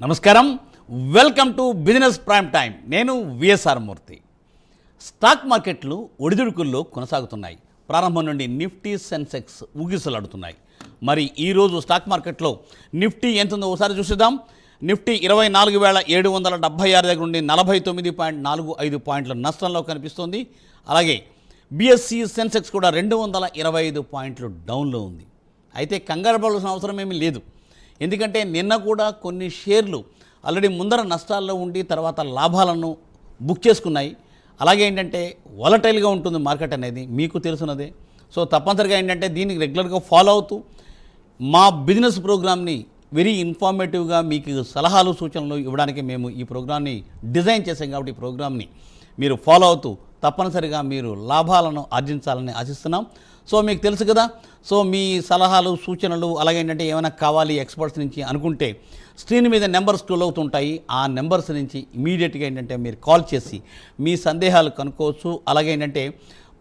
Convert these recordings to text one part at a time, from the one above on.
నమస్కారం, welcome to business prime time. నేను VSR మూర్తి. Stock మార్కెట్లు ఒడిదుడుకుల్లో కొనసాగుతున్నాయి. ప్రారంభం నుండి నిఫ్టీ, సెన్సెక్స్ ఊగిసలాడుతున్నాయి. మరి ఈరోజు స్టాక్ మార్కెట్లో నిఫ్టీ ఎంత ఉందో ఒకసారి చూసిద్దాం. నిఫ్టీ 24,776 దగ్గర నుండి 49.45 పాయింట్ల నష్టంలో కనిపిస్తోంది. అలాగే బిఎస్సి, సెన్సెక్స్ కూడా 225 పాయింట్లు డౌన్లో ఉంది. అయితే కంగారు పడాల్సిన అవసరం ఏమీ లేదు. ఎందుకంటే నిన్న కూడా కొన్ని షేర్లు ఆల్రెడీ ముందర నష్టాల్లో ఉండి తర్వాత లాభాలను బుక్ చేసుకున్నాయి. అలాగే ఏంటంటే వాలటైల్గా ఉంటుంది మార్కెట్ అనేది, మీకు తెలుసున్నదే. సో తప్పనిసరిగా ఏంటంటే దీనికి రెగ్యులర్గా ఫాలో అవుతూ మా బిజినెస్ ప్రోగ్రామ్ని వెరీ ఇన్ఫర్మేటివ్గా మీకు సలహాలు సూచనలు ఇవ్వడానికి మేము ఈ ప్రోగ్రామ్ని డిజైన్ చేసాం. కాబట్టి ఈ ప్రోగ్రామ్ని మీరు ఫాలో అవుతూ తప్పనిసరిగా మీరు లాభాలను ఆర్జించాలని ఆశిస్తున్నాం. సో మీకు తెలుసు కదా, సో మీ సలహాలు సూచనలు అలాగే ఏంటంటే ఏమైనా కావాలి ఎక్స్పర్ట్స్ నుంచి అనుకుంటే స్క్రీన్ మీద నెంబర్స్ స్క్రోల్ అవుతుంటాయి. ఆ నెంబర్స్ నుంచి ఇమీడియట్గా ఏంటంటే మీరు కాల్ చేసి మీ సందేహాలు కనుక్కోవచ్చు. అలాగే ఏంటంటే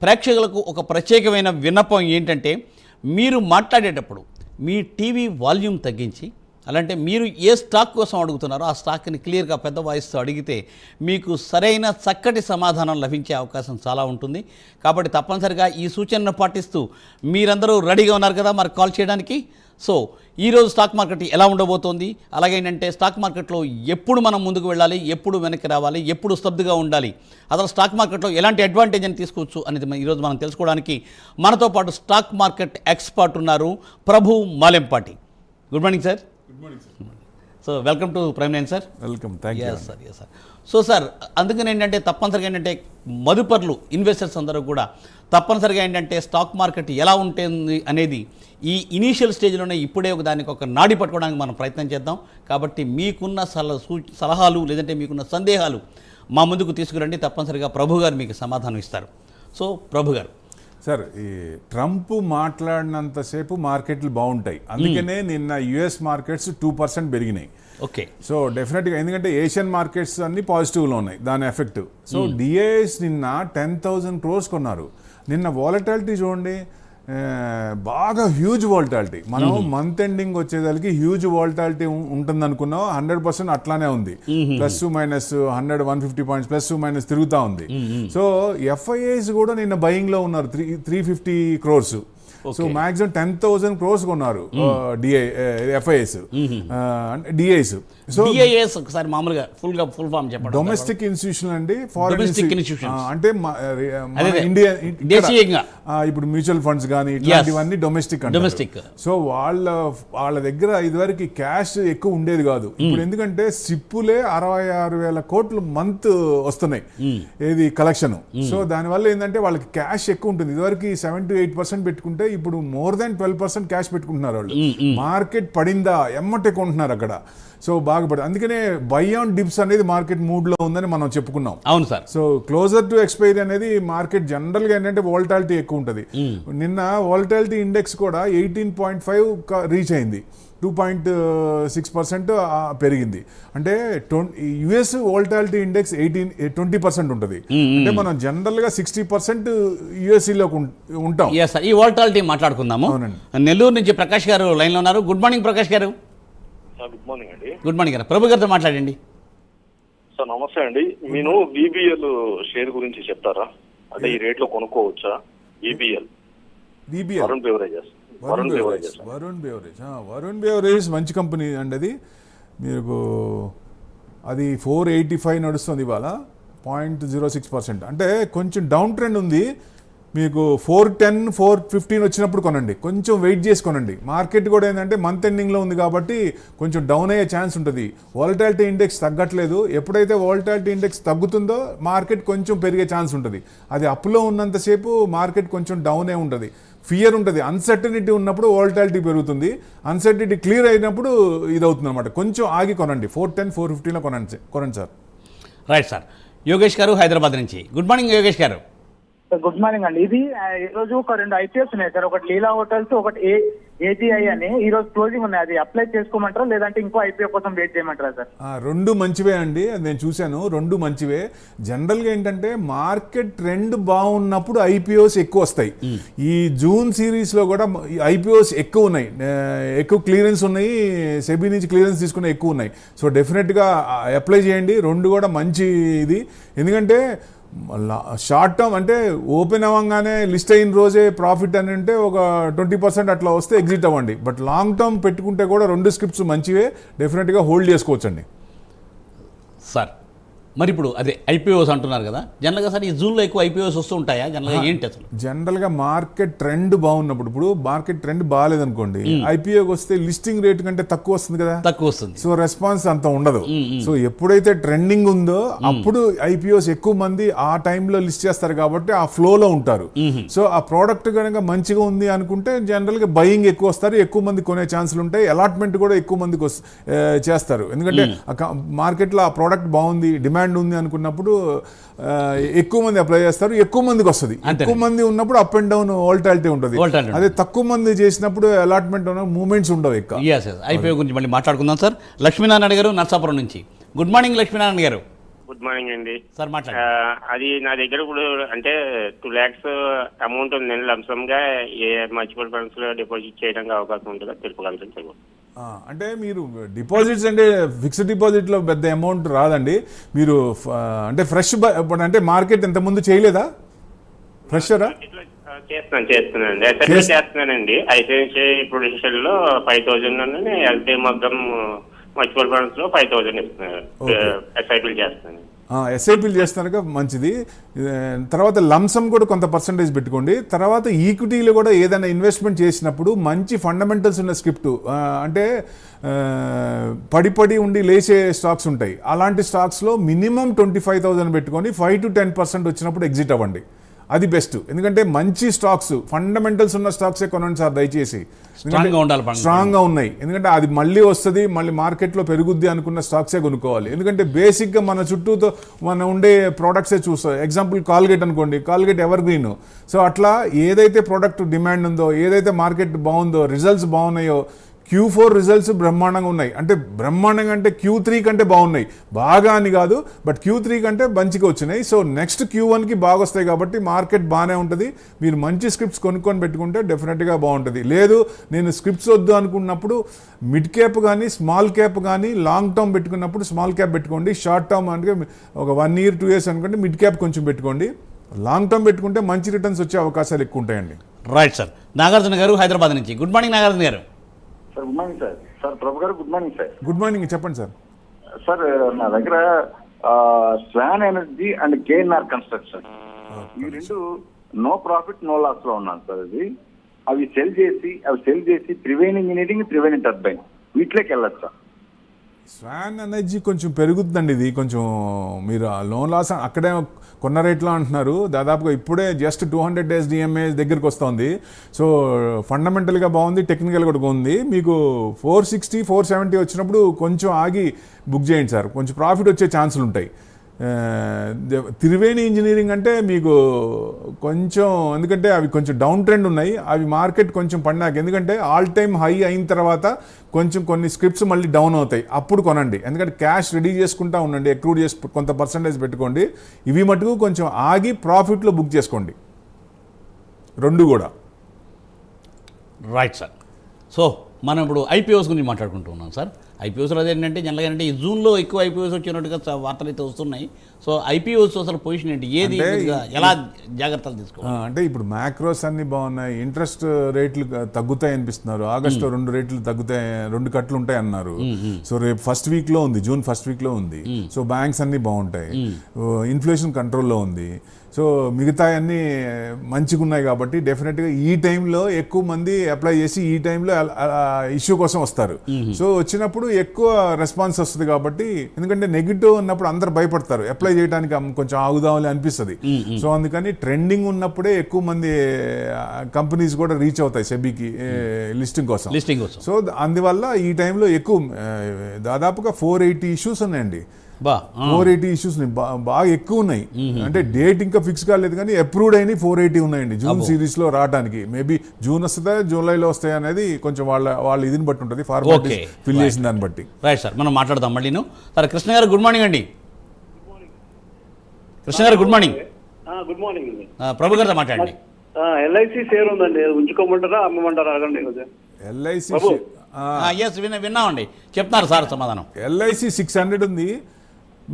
ప్రేక్షకులకు ఒక ప్రత్యేకమైన విన్నపం ఏంటంటే మీరు మాట్లాడేటప్పుడు మీ టీవీ వాల్యూమ్ తగ్గించి, అలాంటే మీరు ఏ స్టాక్ కోసం అడుగుతున్నారో ఆ స్టాక్ని క్లియర్గా పెద్ద వాయిస్తో అడిగితే మీకు సరైన చక్కటి సమాధానం లభించే అవకాశం చాలా ఉంటుంది. కాబట్టి తప్పనిసరిగా ఈ సూచనను పాటిస్తూ మీరందరూ రెడీగా ఉన్నారు కదా మరి కాల్ చేయడానికి. సో ఈరోజు స్టాక్ మార్కెట్ ఎలా ఉండబోతోంది, అలాగే ఏంటంటే స్టాక్ మార్కెట్లో ఎప్పుడు మనం ముందుకు వెళ్ళాలి, ఎప్పుడు వెనక్కి రావాలి, ఎప్పుడు స్తబ్దుగా ఉండాలి, అసలు స్టాక్ మార్కెట్లో ఎలాంటి అడ్వాంటేజ్ అని తీసుకోవచ్చు అనేది ఈరోజు మనం తెలుసుకోవడానికి మనతో పాటు స్టాక్ మార్కెట్ ఎక్స్పర్ట్ ఉన్నారు, Prabhu Malempati. Good morning sir. Good morning sir. So welcome to prime line sir. Welcome, thank you sir. Yes sir. So sir, అందుకని ఏంటంటే తప్పనిసరిగా ఏంటంటే మదుపర్లు ఇన్వెస్టర్స్ అందరూ కూడా తప్పనిసరిగా ఏంటంటే స్టాక్ మార్కెట్ ఎలా ఉంటుంది అనేది ఈ ఇనీషియల్ స్టేజ్లోనే ఇప్పుడే దానికి ఒక నాడి పట్టుకోవడానికి మనం ప్రయత్నం చేద్దాం. కాబట్టి మీకున్న సలహాలు లేదంటే మీకున్న సందేహాలు మా ముందుకు తీసుకురండి. తప్పనిసరిగా ప్రభు గారు మీకు సమాధానం ఇస్తారు. సో ప్రభు గారు. సార్, ఈ ట్రంప్ మాట్లాడినంతసేపు మార్కెట్లు బాగుంటాయి. అందుకనే నిన్న యుఎస్ మార్కెట్స్ 2% పెరిగినాయి. ఓకే. సో డెఫినెట్గా ఎందుకంటే ఏషియన్ మార్కెట్స్ అన్ని పాజిటివ్లో ఉన్నాయి, దాని ఎఫెక్ట్. సో డిఐఎస్ నిన్న 10,000 crores కొన్నారు. నిన్న వాలటాలిటీ చూడండి, బాగా హ్యూజ్ వాలటాలిటీ. మనం మంత్ ఎండింగ్ వచ్చేదానికి హ్యూజ్ వాలటాలిటీ ఉంటుంది అనుకున్నాం. 100% అట్లానే ఉంది. Plus minus 100-150 points plus minus తిరుగుతూ ఉంది. సో ఎఫ్ఐఐస్ కూడా నిన్న బయింగ్ లో ఉన్నారు, 350 crores. సో మాక్సిమం 10,000 crores కొన్నారు ఎఫ్ఐఎస్, డిఐఎస్. సో డిఐఎస్ ఒకసారి మామూలుగా ఫుల్ ఫామ్ చెప్పండి. డొమెస్టిక్ ఇన్స్టిట్యూషన్ అండి, ఫారెన్ ఇన్స్టిట్యూషన్ అంటే ఇండియా దేశీయంగా ఇప్పుడు మ్యూచువల్ ఫండ్స్ కానీ ఇట్లాంటివన్నీ డొమెస్టిక్. సో వాళ్ళ దగ్గర ఇదివరకు క్యాష్ ఎక్కువ ఉండేది కాదు. ఇప్పుడు ఎందుకంటే సిప్పులే 66,000 కోట్లు మంత్ వస్తున్నాయి ఏది కలెక్షన్. సో దానివల్ల ఏంటంటే వాళ్ళకి క్యాష్ ఎక్కువ ఉంటుంది. ఇదివరకు 7-8% పెట్టుకుంటే ఇప్పుడు మోర్ దాన్ 12% క్యాష్ పెట్టుకుంటున్నారు వాళ్ళు. మార్కెట్ పడిందా ఎమ్మటే కొంటున్నారు అక్కడ. సో బాగా పడింది. అందుకనే బై ఆన్ డిప్స్ అనేది మార్కెట్ మూడ్ లో ఉందని మనం చెప్పుకున్నాం. అవును sir. So closer to expiry అనేది మార్కెట్ జనరల్ గా ఏంటంటే వాలటాలిటీ ఎక్కువ ఉంటుంది. నిన్న వాలటాలిటీ ఇండెక్స్ కూడా 18.5 రీచ్ అయింది, 2.6% పెరిగింది. అంటే యుఎస్ వాలటాలిటీ ఇండెక్స్ 20% ఉంటుంది. అంటే మనం జనరల్ గా 60% యుఎస్లో ఉంటాం. ఈ వాలటాలిటీ మాట్లాడుకుందాము. నెల్లూరు నుంచి ప్రకాష్ గారు లైన్ లో ఉన్నారు. గుడ్ మార్నింగ్ ప్రకాష్ గారు. గుడ్ మార్నింగ్ అండి. గుడ్ మార్నింగ్ గారు. ప్రభు గారితో మాట్లాడండి. సార్ నమస్తే అండి. నేను బీబీఎల్ షేర్ గురించి చెప్తారా? అంటే ఈ రేట్ లో కొనుక్కోవచ్చా? BBL Varun beverages. Varun beverage మంచి కంపెనీ అండి. అది మీకు అది 485 నడుస్తుంది ఇవాళ, 0.06%. అంటే కొంచెం డౌన్ ట్రెండ్ ఉంది. మీకు 410, 415 వచ్చినప్పుడు కొనండి, కొంచెం వెయిట్ చేసి కొనండి. మార్కెట్ కూడా ఏంటంటే మంత్ ఎండింగ్లో ఉంది కాబట్టి కొంచెం డౌన్ అయ్యే ఛాన్స్ ఉంటుంది. వాలటాలిటీ ఇండెక్స్ తగ్గట్లేదు. ఎప్పుడైతే వాలటాలిటీ ఇండెక్స్ తగ్గుతుందో మార్కెట్ కొంచెం పెరిగే ఛాన్స్ ఉంటుంది. అది అప్లో ఉన్నంతసేపు మార్కెట్ కొంచెం డౌనే ఉంటుంది. ఫియర్ ఉంటుంది, అన్సర్టనిటీ ఉన్నప్పుడు వాలటాలిటీ పెరుగుతుంది. అన్సర్టనిటీ క్లియర్ అయినప్పుడు ఇది అవుతుంది అనమాట. కొంచెం ఆగి కొనండి, 410, 415లో కొనండి సార్. Right sir. యోగేష్ గారు హైదరాబాద్ నుంచి. గుడ్ మార్నింగ్ యోగేష్ గారు. గుడ్ మార్నింగ్ అండి. ఇది ఈరోజు ఒక 2 IPOs ఉన్నాయి సార్. ఒకటి లీలా హోటల్స్, ఒకటి ఏటీఐ అని ఈ రోజు క్లోజింగ్ ఉన్నాయి. అది అప్లై చేసుకోమంటారా లేదంటే ఇంకో ఐపీఓ కోసం వెయిట్ చేయమంటారా సార్? రెండు మంచివే అండి, అది నేను చూశాను, రెండు మంచివే. జనరల్గా ఏంటంటే మార్కెట్ ట్రెండ్ బాగున్నప్పుడు ఐపీఓస్ ఎక్కువ వస్తాయి. ఈ జూన్ సిరీస్లో కూడా ఐపీఓస్ ఎక్కువ ఉన్నాయి, ఎక్కువ క్లియరెన్స్ ఉన్నాయి, సెబీ నుంచి క్లియరెన్స్ తీసుకునే ఎక్కువ ఉన్నాయి. సో డెఫినెట్గా అప్లై చేయండి, రెండు కూడా మంచి ఇది. ఎందుకంటే షార్ట్ టర్మ్ అంటే ఓపెన్ అవ్వగానే లిస్ట్ అయిన రోజే ప్రాఫిట్ అని అంటే ఒక 20% అట్లా వస్తే ఎగ్జిట్ అవ్వండి. బట్ లాంగ్ టర్మ్ పెట్టుకుంటే కూడా రెండు స్క్రిప్ట్స్ మంచివే, డెఫినెట్గా హోల్డ్ చేసుకోవచ్చండి. సార్ మరి ఇప్పుడు అదే ఐపీఓస్ అంటున్నారు కదా, జనరల్గా సార్ ఈ జూన్లో ఎక్కువ ఐపీఓస్ వస్తూ ఉంటాయా? జనరల్గా ఏంటి అసలు? జనరల్గా మార్కెట్ ట్రెండ్ బాగున్నప్పుడు, ఇప్పుడు మార్కెట్ ట్రెండ్ బాగాలేదనుకోండి, ఐపీఓకి వస్తే లిస్టింగ్ రేట్ కంటే తక్కువ వస్తుంది కదా, తక్కువ వస్తుంది. సో రెస్పాన్స్ అంత ఉండదు. సో ఎప్పుడైతే ట్రెండింగ్ ఉందో అప్పుడు ఐపీఓస్ ఎక్కువ మంది ఆ టైంలో లిస్ట్ చేస్తారు కాబట్టి ఆ ఫ్లోలో ఉంటారు. సో ఆ ప్రోడక్ట్ కనుక మంచిగా ఉంది అనుకుంటే జనరల్గా బయింగ్ ఎక్కువ వస్తారు, ఎక్కువ మంది కొనే ఛాన్సులు ఉంటాయి, అలాట్మెంట్ కూడా ఎక్కువ మందికి చేస్తారు. ఎందుకంటే మార్కెట్లో ఆ ప్రోడక్ట్ బాగుంది, డిమాండ్ ఉంది అనుకున్నప్పుడు ఎక్కువ మంది అప్లై చేస్తారు, ఎక్కువ మందికి వస్తుంది. ఎక్కువ మంది ఉన్నప్పుడు అప్ అండ్ డౌన్ వోల్టాలిటీ ఉంటుంది. అదే తక్కువ మంది చేసినప్పుడు అలాట్మెంట్ మూమెంట్స్ ఉండవు ఎక్కువ. ఐపీఓ గురించి మళ్ళీ మాట్లాడుకుందాం సార్. లక్ష్మీనారాయణ గారు నర్సాపురం నుంచి. గుడ్ మార్నింగ్ లక్ష్మీనారాయణ గారు. గుడ్ మార్నింగ్ అండి సార్. మాట్లాడండి. అది నా దగ్గర ఇప్పుడు అంటే 2 lakhs అమౌంట్ ఉందండి, లంసమ్ గా ఏ మల్టిపుల్ ఫండ్స్ లో డిపాజిట్ చేయడానికి అవకాశం ఉంటుందో తెలుపుగలుగుతాను. అంటే మీరు డిపాజిట్స్ అంటే ఫిక్స్డ్ డిపాజిట్లో పెద్ద అమౌంట్ రాదండి. మీరు అంటే ఫ్రెష్ అంటే మార్కెట్ ఇంత ముందు చేయలేదా? ఫ్రెషరా? చేస్తున్నానండి, ఎస్ఐపి చేస్తున్నానండి. అయితే ఇప్పుడు లో 5,000 ఎస్బీఐ మొత్తం మల్టిపుల్ ఫండ్స్ లో 5,000 ఇస్తున్నారు. ఎస్ఐపీలు చేస్తున్నాను. ఎస్ఐపీలు చేస్తున్నారు మంచిది. తర్వాత లంసమ్ కూడా కొంత పర్సంటేజ్ పెట్టుకోండి. తర్వాత ఈక్విటీలో కూడా ఏదైనా ఇన్వెస్ట్మెంట్ చేసినప్పుడు మంచి ఫండమెంటల్స్ ఉన్న స్క్రిప్ట్, అంటే పడి ఉండి లేచే స్టాక్స్ ఉంటాయి, అలాంటి స్టాక్స్లో మినిమం 25,000 పెట్టుకొని 5 to 10% వచ్చినప్పుడు ఎగ్జిట్ అవ్వండి. అది బెస్ట్. ఎందుకంటే మంచి స్టాక్స్, ఫండమెంటల్స్ ఉన్న స్టాక్సే కొనండి సార్ దయచేసి. స్ట్రాంగ్గా ఉన్నాయి, ఎందుకంటే అది మళ్ళీ వస్తుంది, మళ్ళీ మార్కెట్లో పెరుగుద్ది అనుకున్న స్టాక్సే కొనుక్కోవాలి. ఎందుకంటే బేసిక్గా మన చుట్టూతో మన ఉండే ప్రోడక్ట్సే చూస్తాం. ఎగ్జాంపుల్ కాల్గేట్ అనుకోండి, కాల్గేట్ ఎవర్ గ్రీన్. సో అట్లా ఏదైతే ప్రోడక్ట్ డిమాండ్ ఉందో, ఏదైతే మార్కెట్ బాగుందో, రిజల్ట్స్ బాగున్నాయో, Q4 రిజల్ట్స్ బ్రహ్మాండంగా ఉన్నాయి. అంటే బ్రహ్మాండంగా అంటే Q3 కంటే బాగున్నాయి, బాగా అని కాదు, బట్ Q3 కంటే మంచిగా వచ్చినాయి. సో నెక్స్ట్ Q1కి బాగా వస్తాయి కాబట్టి మార్కెట్ బాగానే ఉంటుంది. మీరు మంచి స్క్రిప్ట్స్ కొనుక్కొని పెట్టుకుంటే డెఫినెట్గా బాగుంటుంది. లేదు నేను స్క్రిప్ట్స్ వద్దు అనుకున్నప్పుడు మిడ్ క్యాప్ కానీ స్మాల్ క్యాప్ కానీ లాంగ్ టర్మ్ పెట్టుకున్నప్పుడు స్మాల్ క్యాప్ పెట్టుకోండి. షార్ట్ టర్మ్ అంటే ఒక 1 year 2 years అనుకుంటే మిడ్ క్యాప్ కొంచెం పెట్టుకోండి. లాంగ్ టర్మ్ పెట్టుకుంటే మంచి రిటర్న్స్ వచ్చే అవకాశాలు ఎక్కువ ఉంటాయండి. Right sir. నాగార్జున గారు హైదరాబాద్ నుంచి. Good morning Nagarjuna garu. Sir good morning sir. Sir Prabhu garu good morning sir. Good morning, చెప్పండి సార్. సార్ నా దగ్గర Swan energy and KNR construction ఈ రెండు నో ప్రాఫిట్ నో లాస్ లో ఉన్నాను సార్. అవి సెల్ చేసి ప్రివైన్ ఇంజనీరింగ్, ప్రివైన్ టర్బైన్ వీటిలోకి వెళ్ళచ్చు సార్. స్వాన్ ఎనర్జీ కొంచెం పెరుగుతుందండి. ఇది కొంచెం మీరు లోన్ లాస్ అక్కడే కొన్న రేట్లో అంటున్నారు. దాదాపుగా ఇప్పుడే జస్ట్ 200 days DMA దగ్గరికి వస్తుంది. సో ఫండమెంటల్గా బాగుంది, టెక్నికల్ కూడా ఉంది. మీకు 460, 470 వచ్చినప్పుడు కొంచెం ఆగి బుక్ చేయండి సార్, కొంచెం ప్రాఫిట్ వచ్చే ఛాన్సులు ఉంటాయి. త్రివేణి ఇంజనీరింగ్ అంటే మీకు కొంచెం, ఎందుకంటే అవి కొంచెం డౌన్ ట్రెండ్ ఉన్నాయి, అవి మార్కెట్ కొంచెం పడినాక, ఎందుకంటే ఆల్ టైమ్ హై అయిన తర్వాత కొంచెం కొన్ని స్క్రిప్ట్స్ మళ్ళీ డౌన్ అవుతాయి, అప్పుడు కొనండి. ఎందుకంటే క్యాష్ రెడీ చేసుకుంటా ఉండండి, అక్రూడ్ చేసి కొంత పర్సంటేజ్ పెట్టుకోండి. ఇవి మటుకు కొంచెం ఆగి ప్రాఫిట్లో బుక్ చేసుకోండి, రెండు కూడా. Right sir. సో మనం ఇప్పుడు ఐపీఓస్ గురించి మాట్లాడుకుంటూ ఉన్నాం సార్. ఐపీఓస్లో అదేంటంటే జనరల్గా అంటే ఈ జూన్లో ఎక్కువ ఐపీఓస్ వచ్చినట్టుగా వార్తలు అయితే వస్తున్నాయి. సో ఐపీఓస్ అసలు పొజిషన్ ఏంటి, ఏది, ఎలా జాగ్రత్తలు తీసుకోవాలి? అంటే ఇప్పుడు మ్యాక్రోస్ అన్ని బాగున్నాయి, ఇంట్రెస్ట్ రేట్లు తగ్గుతాయి అనిపిస్తున్నారు. ఆగస్టులో 2 రేట్లు తగ్గుతాయి, 2 కట్లు ఉంటాయి అన్నారు. సో రేపు ఫస్ట్ వీక్లో ఉంది, జూన్ ఫస్ట్ వీక్లో ఉంది. సో బ్యాంక్స్ అన్ని బాగుంటాయి, ఇన్ఫ్లేషన్ కంట్రోల్లో ఉంది. సో మిగతా అన్నీ మంచిగా ఉన్నాయి కాబట్టి డెఫినెట్గా ఈ టైంలో ఎక్కువ మంది అప్లై చేసి ఈ టైంలో ఇష్యూ కోసం వస్తారు. సో వచ్చినప్పుడు ఎక్కువ రెస్పాన్స్ వస్తుంది కాబట్టి, ఎందుకంటే నెగిటివ్ ఉన్నప్పుడు అందరు భయపడతారు, అప్లై చేయడానికి కొంచెం ఆగుదామని అనిపిస్తుంది. సో అందుకని ట్రెండింగ్ ఉన్నప్పుడే ఎక్కువ మంది కంపెనీస్ కూడా రీచ్ అవుతాయి సెబీకి లిస్టింగ్ కోసం. సో అందువల్ల ఈ టైంలో ఎక్కువ దాదాపుగా 480 ఇష్యూస్ ఉన్నాయండి. బా 480 ఇష్యూస్ బాగా ఎక్కువ ఉన్నాయి. అంటే డేట్ ఇంకా ఫిక్స్ కాలేదు కానీ అప్రూవ్డ్ అయిన 480 ఉన్నాయండి జూన్ సిరీస్ లో రావడానికి. మేబీ జూన్ వస్తుందా జూలైలో వస్తాయి అనేది కొంచెం వాళ్ళ ఇదిని బట్టి ఉంటుంది, ఫార్మాలిటీ ఫిల్ చేసిన దాన్ని బట్టి. రైట్ సార్, మనం మాట్లాడదాం మళ్ళీ. సార్ కృష్ణ గారు గుడ్ మార్నింగ్ అండి. కృష్ణ గారు గుడ్ మార్నింగ్. గుడ్ మార్నింగ్ అండి. ప్రభు గారితో మాట్లాడండి. ఎల్ఐసి షేర్ ఉందండి, ఉంచుకోమంటారా అమ్మమంటారా? అడగండి. ఎల్ఐసి విన్నామండి, చెప్తున్నారు సార్ సమాధానం. ఎల్ఐసి 600 ఉంది,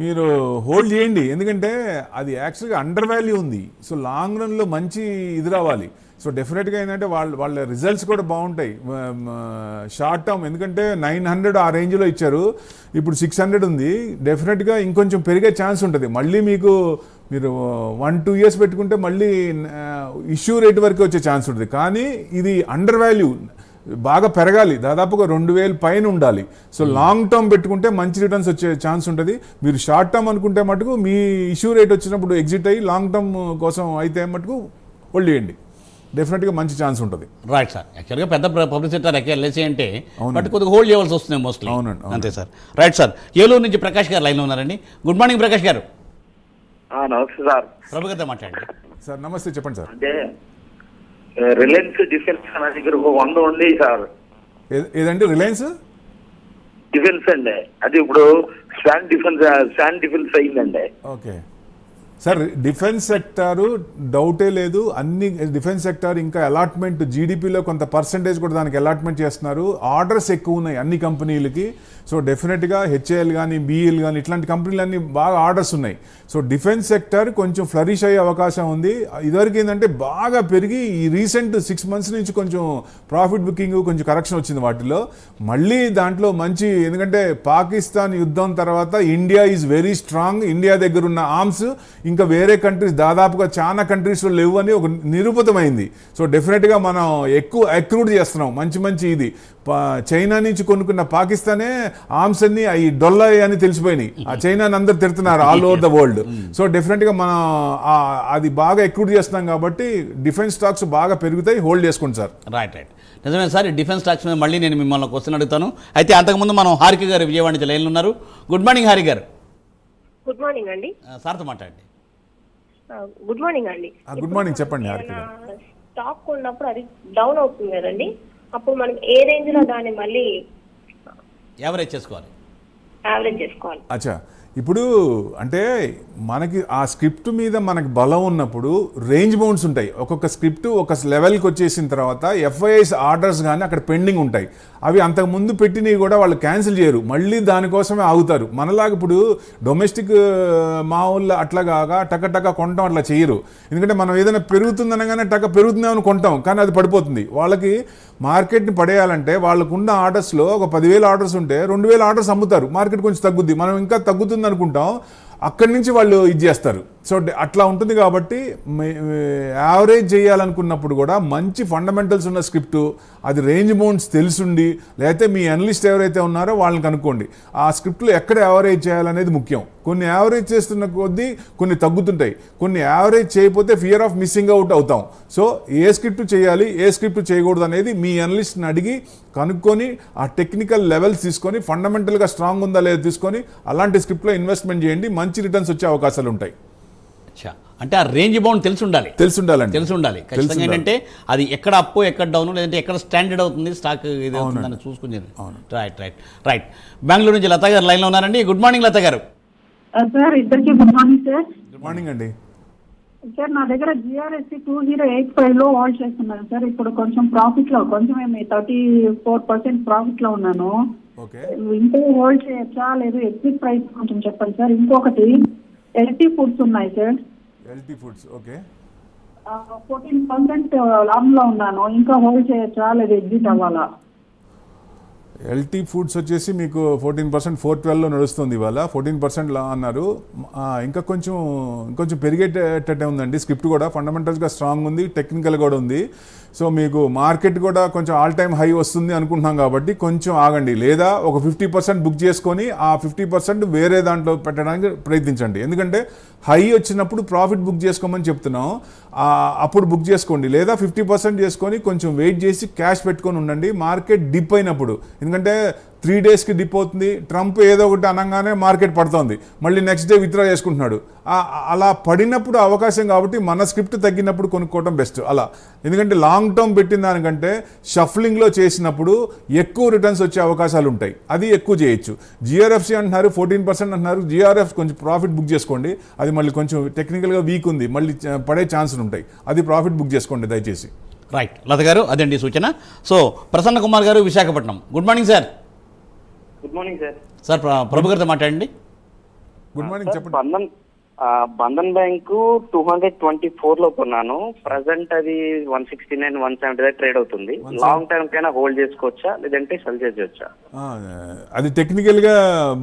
మీరు హోల్డ్ చేయండి. ఎందుకంటే అది యాక్చువల్గా అండర్ వాల్యూ ఉంది. సో లాంగ్ రన్లో మంచి ఇది రావాలి. సో డెఫినెట్గా ఏంటంటే వాళ్ళ రిజల్ట్స్ కూడా బాగుంటాయి షార్ట్ టర్మ్. ఎందుకంటే 900 ఆ రేంజ్లో ఇచ్చారు, ఇప్పుడు 600 ఉంది. డెఫినెట్గా ఇంకొంచెం పెరిగే ఛాన్స్ ఉంటుంది. మళ్ళీ మీరు 1-2 ఇయర్స్ పెట్టుకుంటే మళ్ళీ ఇష్యూ రేట్ వరకు వచ్చే ఛాన్స్ ఉంటుంది. కానీ ఇది అండర్ వాల్యూ, బాగా పెరగాలి, దాదాపుగా 2000 పైన ఉండాలి. సో లాంగ్ టర్మ్ పెట్టుకుంటే మంచి రిటర్న్స్ వచ్చే ఛాన్స్ ఉంటుంది. మీరు షార్ట్ టర్మ్ అనుకుంటే మటుకు మీ ఇష్యూ రేట్ వచ్చినప్పుడు ఎగ్జిట్ అయ్యి లాంగ్ టర్మ్ కోసం అయితే మటుకు హోల్డ్ చేయండి, డెఫినెట్గా మంచి ఛాన్స్ ఉంటుంది. రైట్ సార్, యాక్చువల్గా పెద్ద పబ్లిసిటీ ఎల్ఐసి అంటే బట్ కొద్దిగా హోల్డ్ చేయవలసి వస్తుంది మోస్ట్లీ. అవునండి, అంతే సార్. రైట్ సార్, ఏలూరు నుంచి ప్రకాష్ గారు లైన్లో ఉన్నారండి. గుడ్ మార్నింగ్ ప్రకాష్ గారు. నమస్తే సార్. ప్రభు గారితో మాట్లాడండి. సార్ నమస్తే, చెప్పండి సార్. అంటే రిలయన్స్ డిఫెన్స్ నా దగ్గర 100 ఉంది సార్. ఏదండి రిలయన్స్ డిఫెన్స్ అండి, అది ఇప్పుడు స్వాన్ డిఫెన్స్ అయిందండి. ఓకే సార్, డిఫెన్స్ సెక్టారు డౌటే లేదు. అన్ని డిఫెన్స్ సెక్టార్ ఇంకా అలాట్మెంట్ జీడిపిలో కొంత పర్సంటేజ్ కూడా దానికి అలాట్మెంట్ చేస్తున్నారు. ఆర్డర్స్ ఎక్కువ ఉన్నాయి అన్ని కంపెనీలకి. సో డెఫినెట్గా హెచ్ఏఎల్ కానీ బిఈఎల్ కానీ ఇట్లాంటి కంపెనీలు అన్ని బాగా ఆర్డర్స్ ఉన్నాయి. సో డిఫెన్స్ సెక్టర్ కొంచెం ఫ్లరిష్ అయ్యే అవకాశం ఉంది. ఇదివరకు ఏంటంటే బాగా పెరిగి ఈ రీసెంట్ 6 months నుంచి కొంచెం ప్రాఫిట్ బుకింగ్ కొంచెం కరెక్షన్ వచ్చింది వాటిలో. మళ్ళీ దాంట్లో మంచి, ఎందుకంటే పాకిస్తాన్ యుద్ధం తర్వాత India is very strong. India దగ్గర ఉన్న ఆర్మ్స్ ఇంకా వేరే కంట్రీస్ దాదాపుగా చాలా కంట్రీస్లో లేవు అని ఒక నిరూపితమైంది. సో డెఫినెట్గా మనం ఎక్కువ అక్రూడ్ చేస్తున్నాం మంచి ఇది. చైనా నుంచి కొనుక్కున్న పాకిస్తానే ఆర్మ్స్ అన్ని అవి డొల్లాయి అని తెలిసిపోయినాయి. ఆ చైనాని అందరు తిడుతున్నారు all over the world. So డెఫినెట్గా మనం అది బాగా అక్రూడ్ చేస్తున్నాం కాబట్టి డిఫెన్స్ స్టాక్స్ బాగా పెరుగుతాయి, హోల్డ్ చేసుకోండి సార్. రైట్. నిజమే సార్, ఈ డిఫెన్స్ స్టాక్స్ మీద మళ్ళీ నేను మిమ్మల్ని క్వశ్చన్ అడుగుతాను. అయితే అంతకుముందు మనం హారిక గారు విజయవాడ నుంచి లైన్లో ఉన్నారు. గుడ్ మార్నింగ్ హారిక గారు. గుడ్ మార్నింగ్ అండి. సార్తో మాట్లాడండి. గుడ్ మార్నింగ్ అండి. గుడ్ మార్నింగ్, చెప్పండి హారిక గారు. స్టాక్ కొన్నప్పుడు అది డౌన్ అవుతుంది కదండి, అప్పుడు మనం ఏ రేంజ్ లో దాన్ని మళ్ళీ యావరేజ్ చేసుకోవాలి? అచ్చా, ఇప్పుడు అంటే మనకి ఆ స్క్రిప్ట్ మీద మనకి బలం ఉన్నప్పుడు రేంజ్ బౌండ్స్ ఉంటాయి. ఒక్కొక్క స్క్రిప్ట్ ఒక లెవెల్కి వచ్చేసిన తర్వాత ఎఫ్ఐఐస్ ఆర్డర్స్ కానీ అక్కడ పెండింగ్ ఉంటాయి. అవి అంతకుముందు పెట్టినవి కూడా వాళ్ళు క్యాన్సిల్ చేయరు, మళ్ళీ దానికోసమే ఆగుతారు. మనలాగా ఇప్పుడు డొమెస్టిక్ మా ఊళ్ళో అట్లా కాగా టక కొంటాం అట్లా చేయరు. ఎందుకంటే మనం ఏదైనా పెరుగుతుందనగానే పెరుగుతుందేమని కొంటాం, కానీ అది పడిపోతుంది. వాళ్ళకి మార్కెట్ని పడేయాలంటే వాళ్ళకున్న ఆర్డర్స్లో ఒక 10,000 ఆర్డర్స్ ఉంటే 2,000 ఆర్డర్స్ అమ్ముతారు. మార్కెట్ కొంచెం తగ్గుద్ది, మనం ఇంకా తగ్గుతుంది అనుకుంటాం, అక్కడి నుంచి వాళ్ళు ఇది చేస్తారు. సో అట్లా ఉంటుంది. కాబట్టి యావరేజ్ చేయాలనుకున్నప్పుడు కూడా మంచి ఫండమెంటల్స్ ఉన్న స్క్రిప్టు, అది రేంజ్ బౌండ్స్ తెలుసుండి, లేకపోతే మీ అనలిస్ట్ ఎవరైతే ఉన్నారో వాళ్ళని కనుక్కోండి. ఆ స్క్రిప్ట్లో ఎక్కడ యావరేజ్ చేయాలనేది ముఖ్యం. కొన్ని యావరేజ్ చేస్తున్న కొద్దీ కొన్ని తగ్గుతుంటాయి, కొన్ని యావరేజ్ చేయకపోతే ఫియర్ ఆఫ్ మిస్సింగ్ అవుట్ అవుతాం. సో ఏ స్క్రిప్ట్ చేయాలి, ఏ స్క్రిప్ట్ చేయకూడదు అనేది మీ అనలిస్ట్ని అడిగి కనుక్కొని ఆ టెక్నికల్ లెవెల్స్ తీసుకొని ఫండమెంటల్గా స్ట్రాంగ్ ఉందా లేదా తీసుకొని అలాంటి స్క్రిప్ట్లో ఇన్వెస్ట్మెంట్ చేయండి, మంచి రిటర్న్స్ వచ్చే అవకాశాలు ఉంటాయి. అంటే ఆ రేంజ్ బౌండ్ తెలిసి ఉండాలి. ఖచ్చితంగా ఏంటంటే అది ఎక్కడ అప్పు ఎక్కడ డౌన్, లేదంటే ఎక్కడ స్టాండర్డ్ అవుతుంది స్టాక్ ఇది అవుతుందని చూసుకుని. రైట్. బెంగళూరు నుంచి లత గారు లైన్లో ఉన్నారండి. గుడ్ మార్నింగ్ లత గారు. సార్ ఇద్దరికి good morning sir. Good morning అండి. సార్ నా దగ్గర జిఆర్ఎస్సి 2085 లో హోల్డ్ చేస్తున్నాను సార్. ఇప్పుడు కొంచెం ప్రాఫిట్ లో, కొంచెం 34% ప్రాఫిట్ లో ఉన్నాను. ఇంకా హోల్డ్ చేయొచ్చా లేదు, ఎగ్జిట్ ప్రైస్ కొంచెం చెప్పండి సార్. ఇంకొకటి ఎల్టీ ఫుడ్స్ ఉన్నాయి సార్. ఎల్టీ ఫుడ్స్ ఓకే, 14% లాభంలో ఉన్నాను, ఇంకా హోల్డ్ చేయొచ్చా లేదు ఎగ్జిట్ అవ్వాలా? ఎల్టీ ఫుడ్స్ వచ్చేసి మీకు 14% 412లో నడుస్తుంది ఇవాళ. 14% లా అన్నారు. ఇంకా కొంచెం పెరిగేటట్టే ఉందండి. స్క్రిప్ట్ కూడా ఫండమెంటల్స్గా స్ట్రాంగ్ ఉంది, టెక్నికల్ కూడా ఉంది. సో మీకు మార్కెట్ కూడా కొంచెం ఆల్ టైమ్ హై వస్తుంది అనుకుంటున్నాం కాబట్టి కొంచెం ఆగండి, లేదా ఒక 50% బుక్ చేసుకొని ఆ 50% వేరే దాంట్లో పెట్టడానికి ప్రయత్నించండి. ఎందుకంటే హై వచ్చినప్పుడు ప్రాఫిట్ బుక్ చేసుకోమని చెప్తున్నాం, అప్పుడు బుక్ చేసుకోండి. లేదా 50% చేసుకొని కొంచెం వెయిట్ చేసి క్యాష్ పెట్టుకొని ఉండండి. మార్కెట్ డిప్ అయినప్పుడు, ఎందుకంటే 3 డేస్కి డిప్ అవుతుంది, ట్రంప్ ఏదో ఒకటి అనగానే మార్కెట్ పడుతుంది, మళ్ళీ నెక్స్ట్ డే విత్డ్రా చేసుకుంటున్నాడు. అలా పడినప్పుడు అవకాశం కాబట్టి మన స్క్రిప్ట్ తగ్గినప్పుడు కొనుక్కోవడం బెస్ట్ అలా. ఎందుకంటే లాంగ్ టర్మ్ పెట్టిన దానికంటే షఫ్లింగ్లో చేసినప్పుడు ఎక్కువ రిటర్న్స్ వచ్చే అవకాశాలు ఉంటాయి, అది ఎక్కువ చేయొచ్చు. జిఆర్ఎఫ్సి అంటున్నారు 14% అంటున్నారు, జిఆర్ఎఫ్ కొంచెం ప్రాఫిట్ బుక్ చేసుకోండి, అది మళ్ళీ కొంచెం టెక్నికల్గా వీక్ ఉంది, మళ్ళీ పడే ఛాన్సులు ఉంటాయి, అది ప్రాఫిట్ బుక్ చేసుకోండి దయచేసి. రైట్ లత గారు, అదండి సూచన. So Prasanna Kumar garu Visakhapatnam, good morning sir. Good morning sir. Sir Prabhu గారితో మాట్లాడండి. గుడ్ మార్నింగ్, చెప్పండి. బంధన్ బ్యాంకు 224 లో కొన్నాను, ప్రజెంట్ అది 169, 170 ట్రేడ్ అవుతుంది. లాంగ్ టర్మ్ కైనా హోల్డ్ చేసుకోవచ్చా లేదంటే సెల్ చేయొచ్చా? అది టెక్నికల్గా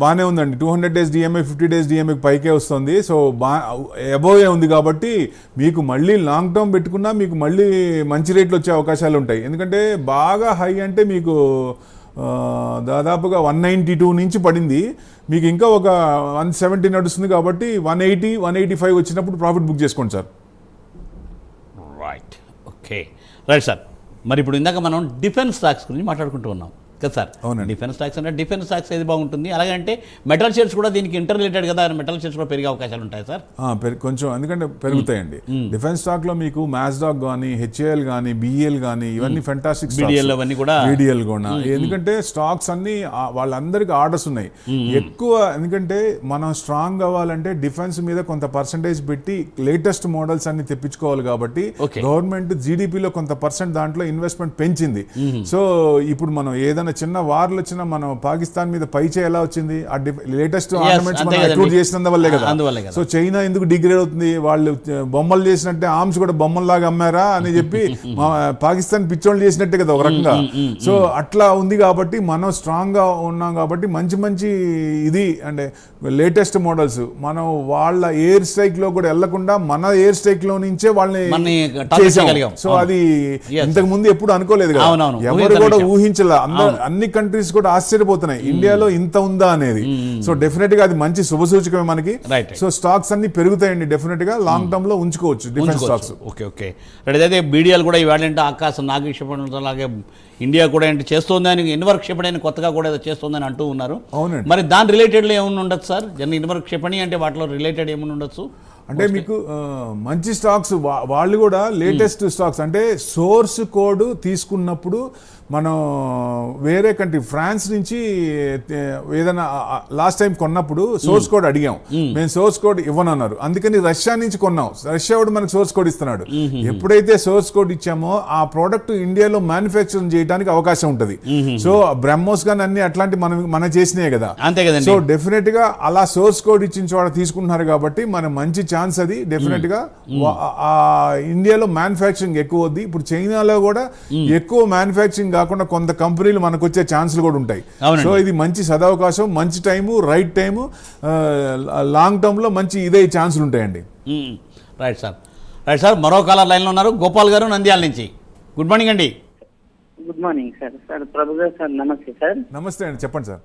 బాగానే ఉందండి. 200 days డిఎంఐ 50 days డిఎంఐ పైకే వస్తుంది. సో అబోవ్ ఉంది కాబట్టి మీకు మళ్ళీ లాంగ్ టర్మ్ పెట్టుకున్నా మీకు మళ్ళీ మంచి రేట్లు వచ్చే అవకాశాలు ఉంటాయి. ఎందుకంటే బాగా హై అంటే మీకు దాదాపుగా 192 నుంచి పడింది, మీకు ఇంకా ఒక 170 నడుస్తుంది కాబట్టి 180, 185 వచ్చినప్పుడు ప్రాఫిట్ బుక్ చేసుకోండి sir. Right, okay right sir. మరి ఇప్పుడు ఇందాక మనం డిఫెన్స్ స్టాక్స్ గురించి మాట్లాడుకుంటూ ఉన్నాం కదా సార్. అవునండి. డిఫెన్స్ స్టాక్స్ అంటే డిఫెన్స్ స్టాక్స్ ఏది బాగుంటుంది, అలాగంటే మెటల్ షేర్స్ కూడా దీనికి ఇంటర్ రిలేటెడ్ కదా, మెటల్ షేర్స్ కూడా పెరిగే అవకాశాలు ఉంటాయి సార్? కొంచెం ఎందుకంటే పెరుగుతాయండి. డిఫెన్స్ స్టాక్ లో మీకు మ్యాస్డాక్ కానీ, హెచ్ఏఎల్ కానీ, బిఈఎల్ కానీ ఇవన్నీ ఫెంటాస్టిక్ BDL అవన్నీ కూడా BDL కూడా. ఎందుకంటే స్టాక్స్ అన్ని వాళ్ళందరికీ ఆర్డర్స్ ఉన్నాయి ఎక్కువ. ఎందుకంటే మనం స్ట్రాంగ్ అవ్వాలంటే డిఫెన్స్ మీద కొంత పర్సంటేజ్ పెట్టి లేటెస్ట్ మోడల్స్ అన్ని తెప్పించుకోవాలి కాబట్టి గవర్నమెంట్ జీడిపిలో కొంత పర్సెంట్ దాంట్లో ఇన్వెస్ట్మెంట్ పెంచింది. సో ఇప్పుడు మనం ఏదైనా చిన్న వార్లు వచ్చినా మనం పాకిస్తాన్ మీద పై చేయి ఎలా వచ్చింది, ఆ లేటెస్ట్ ఆర్నమెంట్స్ మనం ఎక్స్పోర్ట్ చేసినందువల్లే కదా. సో చైనా ఎందుకు డిగ్రేడ్ అవుతుంది, వాళ్ళు బొమ్మలు చేసినట్టే ఆర్మ్స్ కూడా బొమ్మల్లాగా అమ్మారా అని చెప్పి పాకిస్తాన్ పిచ్చోళ్ళు చేసినట్టే కదా ఒక రకంగా. సో అట్లా ఉంది కాబట్టి మనం స్ట్రాంగ్ గా ఉన్నాం కాబట్టి మంచి మంచి ఇది అంటే లేటెస్ట్ మోడల్స్ మనం వాళ్ళ ఎయిర్ స్ట్రైక్ లో కూడా వెళ్లకుండా మన ఎయిర్ స్ట్రైక్ లో నుంచే వాళ్ళని చేసాం. సో అది ఇంతకు ముందు ఎప్పుడు అనుకోలేదు కదా, ఎవరు కూడా ఊహించలే. అన్ని కంట్రీస్ కూడా ఆశ్చర్యపోతున్నాయి ఇండియాలో ఇంత ఉందా అనేది. సో డెఫినెట్ గా అది మంచి శుభసూచకమే మనకి. సో స్టాక్స్ అన్ని పెరుగుతాయండి, డెఫినెట్ గా లాంగ్ టర్మ్ లో ఉంచుకోవచ్చు defence stocks. Okay okay right. అయితే BDL కూడా ఇవాళ ఆకాశ నాగేశ్వరం అలాగే ఇండియా కూడా ఏంటి చేస్తోందని, ఇన్వర్క్ క్షిపణి కొత్తగా కూడా ఏదో చేస్తోందని అంటూ ఉన్నారు. మరి దాని రిలేటెడ్లో ఏమైనా ఉండొచ్చు సార్? ఇన్వర్క్ క్షిపణి అంటే వాటిలో రిలేటెడ్ ఏమైనా ఉండొచ్చు అంటే మీకు మంచి స్టాక్స్ వాళ్ళు కూడా లేటెస్ట్ స్టాక్స్ అంటే సోర్స్ కోడ్ తీసుకున్నప్పుడు మనం వేరే కంట్రీ ఫ్రాన్స్ నుంచి ఏదైనా లాస్ట్ టైం కొన్నప్పుడు సోర్స్ కోడ్ అడిగాం, మేము సోర్స్ కోడ్ ఇవ్వనన్నారు, అందుకని రష్యా నుంచి కొన్నాం. రష్యా కూడా మనకు సోర్స్ కోడ్ ఇస్తున్నాడు. ఎప్పుడైతే సోర్స్ కోడ్ ఇచ్చామో ఆ ప్రోడక్ట్ ఇండియాలో మ్యానుఫ్యాక్చరింగ్ చేయడానికి అవకాశం ఉంటుంది. సో బ్రహ్మోస్ కానీ అన్ని అట్లాంటి మనం చేసినాయి కదా. సో డెఫినెట్ గా అలా సోర్స్ కోడ్ ఇచ్చిన చోట తీసుకుంటున్నారు కాబట్టి మన మంచి ఛాన్స్ అది. డెఫినెట్ గా ఇండియాలో మ్యానుఫ్యాక్చరింగ్ ఎక్కువ అవుద్ది. ఇప్పుడు చైనాలో కూడా ఎక్కువ మ్యానుఫ్యాక్చరింగ్ కాకుండా కొంత కంపెనీలు మనకు వచ్చే ఛాన్సులు కూడా ఉంటాయి. సో ఇది మంచి సదవకాశం, మంచి time, right time, long term లో మంచి ఇదే ఛాన్సులు ఉంటాయండి. Right sir, right sir. మరో కాలర్ లైన్లో ఉన్నారు, గోపాల్ గారు నంద్యాల నుంచి. గుడ్ మార్నింగ్ అండి. Good morning sir. Sir Prabhu గారు సార్ నమస్తే సార్. నమస్తే అండి, చెప్పండి sir.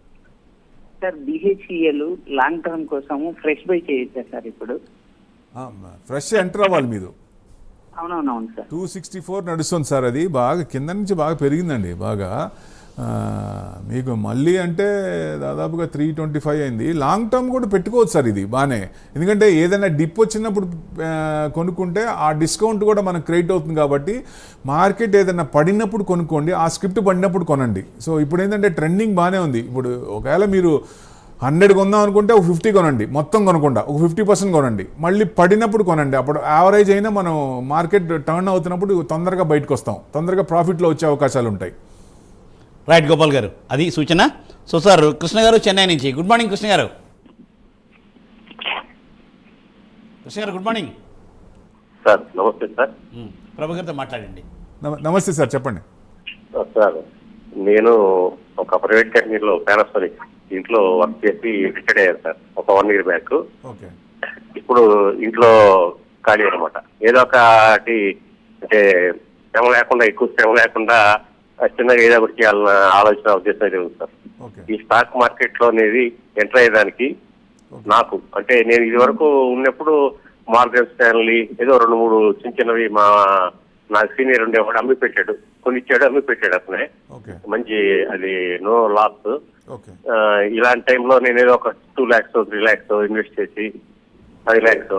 Sir BHEL long term కోసము ఫ్రెష్ బై చేయొచ్చా సార్? ఇప్పుడు ఫ్రెష్ ఎంటర్ అవ్వాలి మీరు. అవునవునవును సార్. 264 నడుస్తుంది సార్, అది బాగా కింద నుంచి బాగా పెరిగిందండి బాగా. మీకు మళ్ళీ అంటే దాదాపుగా 325 అయింది. లాంగ్ టర్మ్ కూడా పెట్టుకోవచ్చు సార్ ఇది బాగానే, ఎందుకంటే ఏదైనా డిప్ వచ్చినప్పుడు కొనుక్కుంటే ఆ డిస్కౌంట్ కూడా మనకు క్రెడిట్ అవుతుంది కాబట్టి మార్కెట్ ఏదైనా పడినప్పుడు కొనుక్కోండి, ఆ స్క్రిప్ట్ పడినప్పుడు కొనండి. సో ఇప్పుడు ఏంటంటే ట్రెండింగ్ బాగానే ఉంది. ఇప్పుడు ఒకవేళ మీరు 100 కొందాం అనుకుంటే ఒక 50 కొనండి, మొత్తం కొనకుండా ఒక 50% కొనండి, మళ్ళీ పడినప్పుడు కొనండి. అప్పుడు యావరేజ్ అయినా మనం మార్కెట్ టర్న్ అవుతున్నప్పుడు తొందరగా బయటకు వస్తాం, తొందరగా ప్రాఫిట్లో వచ్చే అవకాశాలు ఉంటాయి. రైట్ గోపాల్ గారు, అది సూచన. సో సార్ కృష్ణ గారు చెన్నై నుంచి. గుడ్ మార్నింగ్ కృష్ణ గారు. కృష్ణ గారు గుడ్ మార్నింగ్ సార్. నమస్తే సార్. ప్రభు గారితో మాట్లాడండి. నమస్తే సార్, చెప్పండి సార్. నేను ఒక ప్రైవేట్ కంపెనీలో పానాసోనిక్ ఇంట్లో వర్క్ చేసి రిటైర్డ్ అయ్యాను సార్ ఒక 1 year బ్యాక్. ఇప్పుడు ఇంట్లో ఖాళీ అనమాట. ఏదో ఒకటి అంటే శ్రమ లేకుండా, ఎక్కువ శ్రమ లేకుండా చిన్నగా ఏదో ఒకటి చేయాలన్న ఆలోచన ఉద్దేశం అయితే ఉంది సార్. ఈ స్టాక్ మార్కెట్ లో అనేది ఎంటర్ అయ్యేదానికి నాకు అంటే నేను ఇది వరకు ఉన్నప్పుడు మార్గన్ స్టాన్లీ ఏదో 2-3 చిన్నవి మా నాకు సీనియర్ ఉండేవాడు అమ్మి పెట్టాడు, కొనిచ్చాడు, అమ్మి పెట్టాడు అతనే. ఓకే మంచి అది నో లాస్. ఓకే ఇలాంటి టైంలో నేను ఏదో ఒక 2 lakhs 3 lakhs ఇన్వెస్ట్ చేసి 5 lakhs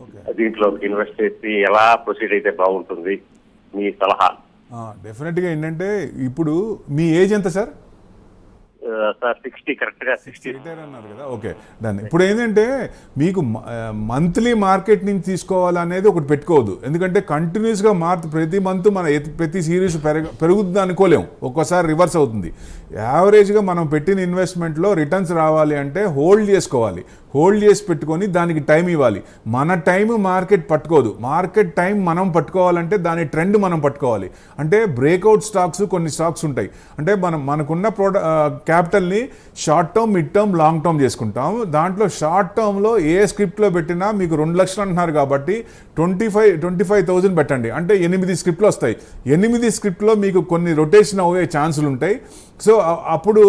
ఓకే దీంట్లో ఇన్వెస్ట్ చేసి ఎలా ప్రొసీడ్ అయితే బాగుంటుంది, మీ సలహా? డెఫినెట్గా ఏంటంటే ఇప్పుడు మీ ఏజ్ ఎంత సార్? సార్ 60, కరెక్ట్గా 60. రిటైర్ అన్నారు కదా, ఓకే డన్. ఇప్పుడు ఏంటంటే మీకు మంత్లీ మార్కెట్ నుంచి తీసుకోవాలనేది ఒకటి పెట్టుకోవద్దు, ఎందుకంటే కంటిన్యూస్గా ప్రతి మంత్ మన ప్రతి సిరీస్ పెరుగుతుంది అనుకోలేము, ఒక్కోసారి రివర్స్ అవుతుంది. యావరేజ్గా మనం పెట్టిన ఇన్వెస్ట్మెంట్లో రిటర్న్స్ రావాలి అంటే హోల్డ్ చేసుకోవాలి, హోల్డ్ చేసి పెట్టుకొని దానికి టైం ఇవ్వాలి. మన టైం మార్కెట్ పట్టుకోదు, మార్కెట్ టైం మనం పట్టుకోవాలంటే దాని ట్రెండ్ మనం పట్టుకోవాలి. అంటే బ్రేక్అవుట్ స్టాక్స్ కొన్ని స్టాక్స్ ఉంటాయి, అంటే మనకున్న క్యాపిటల్ని short term, mid term, long term చేసుకుంటాం. దాంట్లో షార్ట్ టర్మ్లో ఏ స్క్రిప్ట్లో పెట్టినా మీకు 2 లక్షలు అంటున్నారు కాబట్టి 25,000 పెట్టండి, అంటే 8 స్క్రిప్ట్లు వస్తాయి. 8 స్క్రిప్ట్లో మీకు కొన్ని రొటేషన్ అయ్యే ఛాన్సులు ఉంటాయి. సో అప్పుడు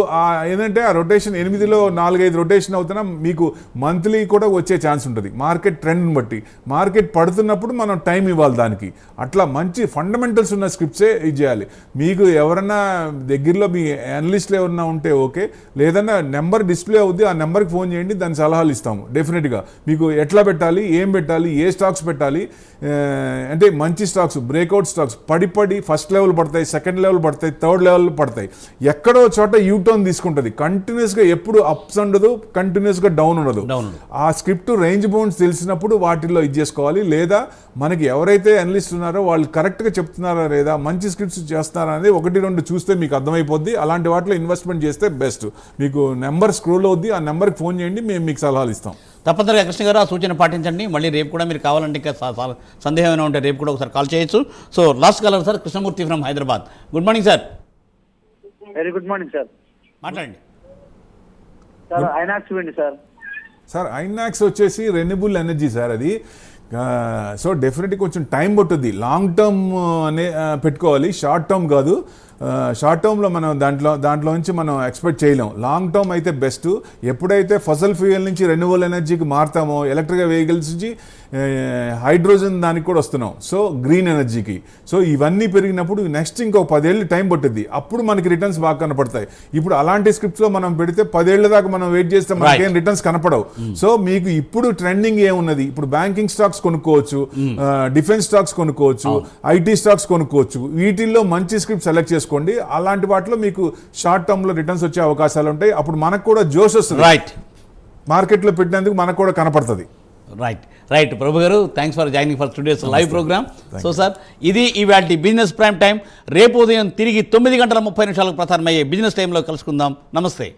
ఏంటంటే ఆ రొటేషన్ 8లో 4-5 రొటేషన్ అవుతున్నా మీకు మంత్లీ కూడా వచ్చే ఛాన్స్ ఉంటుంది మార్కెట్ ట్రెండ్ని బట్టి. మార్కెట్ పడుతున్నప్పుడు మనం టైం ఇవ్వాలి దానికి. అట్లా మంచి ఫండమెంటల్స్ ఉన్న స్క్రిప్ట్సే ఇది చేయాలి. మీకు ఎవరన్నా దగ్గరలో మీ అనలిస్టులు ఎవరన్నా ఉంటే ఓకే, లేదన్నా నెంబర్ డిస్ప్లే అవుద్ది, ఆ నెంబర్కి ఫోన్ చేయండి, దాని సలహాలు ఇస్తాము. డెఫినెట్గా మీకు ఎట్లా పెట్టాలి, ఏం పెట్టాలి, ఏ స్టాక్స్ పెట్టాలి, అంటే మంచి స్టాక్స్, బ్రేక్అవుట్ స్టాక్స్ పడి ఫస్ట్ లెవెల్ పడతాయి, సెకండ్ లెవెల్ పడతాయి, థర్డ్ లెవెల్ పడతాయి. ఎక్కడో చోట యూటర్న్ తీసుకుంటుంది, కంటిన్యూస్గా ఎప్పుడు అప్స్ ఉండదు, కంటిన్యూస్గా డౌన్ ఉండదు. ఆ స్క్రిప్ట్ రేంజ్ బౌండ్స్ తెలిసినప్పుడు వాటిల్లో ఇది చేసుకోవాలి. లేదా మనకి ఎవరైతే అనలిస్ట్ ఉన్నారో వాళ్ళు కరెక్ట్గా చెప్తున్నారా లేదా, మంచి స్క్రిప్ట్స్ చేస్తున్నారా అనేది 1-2 చూస్తే మీకు అర్థమైపోద్ది. అలాంటి వాటిలో ఇన్వెస్ట్మెంట్ చేస్తే బెస్ట్. మీకు నెంబర్ స్క్రోల్ అవుద్ది, ఆ నెంబర్కి ఫోన్ చేయండి, మేము మీకు సలహాలు ఇస్తాం. తప్పనిసరిగా కృష్ణ గారు ఆ సూచన పాటించండి. మళ్ళీ రేపు కూడా మీరు కావాలంటే ఇంకా సందేహం ఏమైనా ఉంటే రేపు కూడా ఒకసారి కాల్ చేయొచ్చు. So last caller sir, Krishnamurthy from Hyderabad. Good morning sir. Very good morning sir. మాట్లాడండి సార్. ఐనాక్స్ ఇవ్వండి సార్. సార్ ఐనాక్స్ వచ్చేసి రెన్యూబుల్ ఎనర్జీ సార్ అది. సో డెఫినెట్గా కొంచెం టైం పట్టుద్ది, లాంగ్ టర్మ్ అనే పెట్టుకోవాలి, షార్ట్ టర్మ్ కాదు. షార్ట్ టర్మ్లో మనం దాంట్లో నుంచి మనం ఎక్స్పెక్ట్ చేయలేం. లాంగ్ టర్మ్ అయితే బెస్ట్. ఎప్పుడైతే ఫసల్ ఫ్యూయల్ నుంచి రెన్యూవల్ ఎనర్జీకి మారుతామో, ఎలక్ట్రికల్ వెహికల్స్ నుంచి హైడ్రోజన్ దానికి కూడా వస్తున్నాం, సో గ్రీన్ ఎనర్జీకి. సో ఇవన్నీ పెరిగినప్పుడు నెక్స్ట్ ఇంకో 10 ఏళ్ళు టైం పట్టుద్ది, అప్పుడు మనకి రిటర్న్స్ బాగా కనపడతాయి. ఇప్పుడు అలాంటి స్క్రిప్ట్స్లో మనం పెడితే 10 ఏళ్ల దాకా మనం వెయిట్ చేస్తే మనకేం రిటర్న్స్ కనపడవు. సో మీకు ఇప్పుడు ట్రెండింగ్ ఏమున్నది, ఇప్పుడు బ్యాంకింగ్ స్టాక్స్ కొనుక్కోవచ్చు, డిఫెన్స్ స్టాక్స్ కొనుక్కోవచ్చు, ఐటీ స్టాక్స్ కొనుక్కోవచ్చు. వీటిల్లో మంచి స్క్రిప్ట్ సెలెక్ట్ చేసుకోండి. అలాంటి వాటిలో మీకు షార్ట్ టర్మ్లో రిటర్న్స్ వచ్చే అవకాశాలు ఉంటాయి. అప్పుడు మనకు కూడా జోష్ వస్తుంది, రైట్, మార్కెట్లో పెట్టినందుకు మనకు కూడా కనపడుతుంది. Right Prabhu garu, thanks for joining for today's live programme. So sir, ఇది ఇవాల్టి బిజినెస్ ప్రైమ్ టైం. రేపు ఉదయం తిరిగి 9 గంటల 30 నిమిషాలకు ప్రసారమయ్యే బిజినెస్ టైంలో కలుసుకుందాం. నమస్తే.